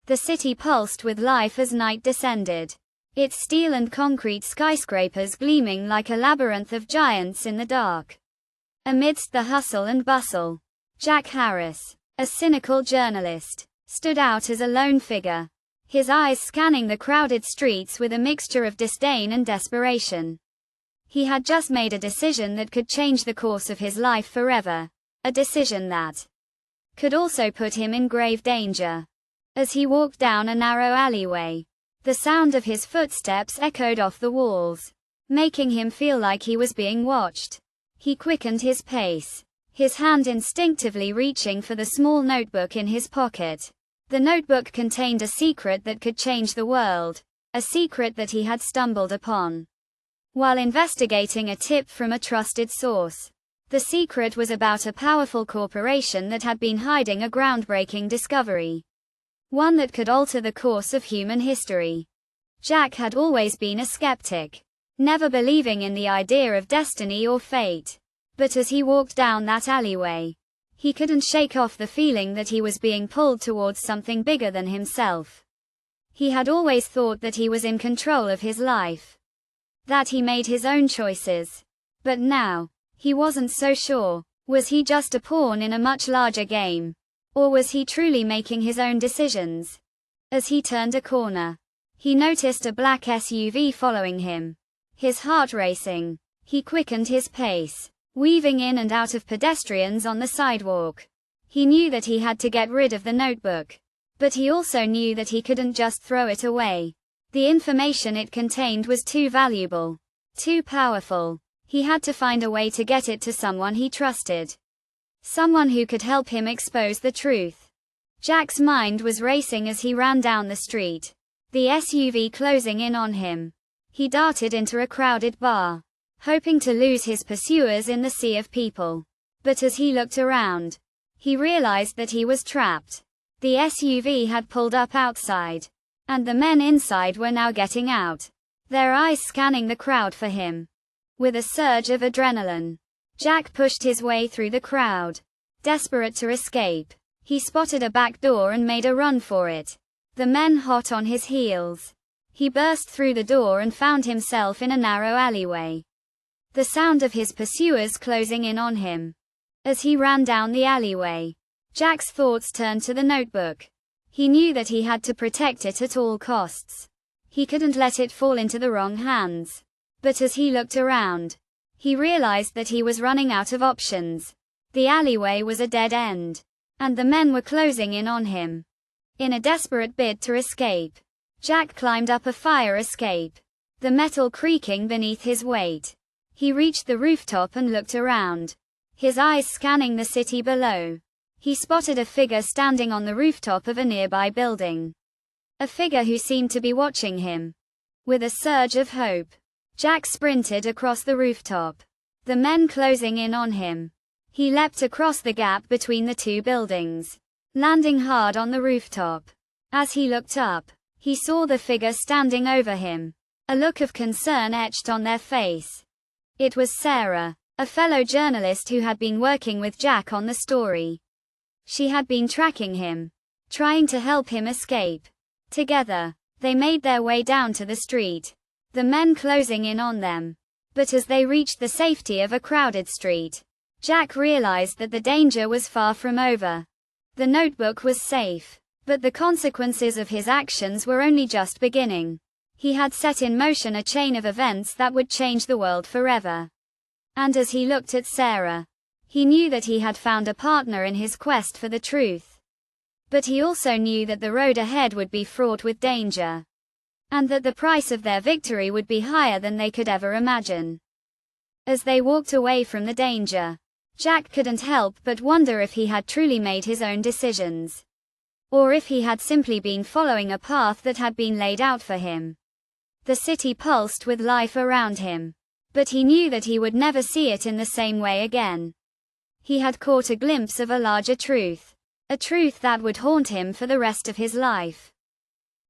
The city pulsed with life as night descended. Its steel and concrete skyscrapers gleaming like a labyrinth of giants in the dark. Amidst the hustle and bustle, Jack Harris, a cynical journalist, stood out as a lone figure, his eyes scanning the crowded streets with a mixture of disdain and desperation. He had just made a decision that could change the course of his life forever, a decision that could also put him in grave danger. As he walked down a narrow alleyway, the sound of his footsteps echoed off the walls, making him feel like he was being watched. He quickened his pace, his hand instinctively reaching for the small notebook in his pocket. The notebook contained a secret that could change the world, a secret that he had stumbled upon while investigating a tip from a trusted source. The secret was about a powerful corporation that had been hiding a groundbreaking discovery, one that could alter the course of human history. Jack had always been a skeptic, never believing in the idea of destiny or fate. But as he walked down that alleyway, he couldn't shake off the feeling that he was being pulled towards something bigger than himself. He had always thought that he was in control of his life, that he made his own choices. But now, he wasn't so sure. Was he just a pawn in a much larger game? Or was he truly making his own decisions? As he turned a corner, he noticed a black SUV following him. His heart racing, he quickened his pace, weaving in and out of pedestrians on the sidewalk. He knew that he had to get rid of the notebook. But he also knew that he couldn't just throw it away. The information it contained was too valuable, too powerful. He had to find a way to get it to someone he trusted. Someone who could help him expose the truth. Jack's mind was racing as he ran down the street, the SUV closing in on him. He darted into a crowded bar, hoping to lose his pursuers in the sea of people. But as he looked around, he realized that he was trapped. The SUV had pulled up outside, and the men inside were now getting out, their eyes scanning the crowd for him. With a surge of adrenaline, Jack pushed his way through the crowd, desperate to escape. He spotted a back door and made a run for it, the men hot on his heels. He burst through the door and found himself in a narrow alleyway, the sound of his pursuers closing in on him. As he ran down the alleyway, Jack's thoughts turned to the notebook. He knew that he had to protect it at all costs. He couldn't let it fall into the wrong hands. But as he looked around, he realized that he was running out of options. The alleyway was a dead end, and the men were closing in on him. In a desperate bid to escape, Jack climbed up a fire escape, the metal creaking beneath his weight. He reached the rooftop and looked around, his eyes scanning the city below. He spotted a figure standing on the rooftop of a nearby building. A figure who seemed to be watching him. With a surge of hope, Jack sprinted across the rooftop, the men closing in on him. He leapt across the gap between the two buildings, landing hard on the rooftop. As he looked up, he saw the figure standing over him, a look of concern etched on their face. It was Sarah, a fellow journalist who had been working with Jack on the story. She had been tracking him, trying to help him escape. Together, they made their way down to the street, the men closing in on them. But as they reached the safety of a crowded street, Jack realized that the danger was far from over. The notebook was safe, but the consequences of his actions were only just beginning. He had set in motion a chain of events that would change the world forever. And as he looked at Sarah, he knew that he had found a partner in his quest for the truth. But he also knew that the road ahead would be fraught with danger, and that the price of their victory would be higher than they could ever imagine. As they walked away from the danger, Jack couldn't help but wonder if he had truly made his own decisions, or if he had simply been following a path that had been laid out for him. The city pulsed with life around him, but he knew that he would never see it in the same way again. He had caught a glimpse of a larger truth, a truth that would haunt him for the rest of his life.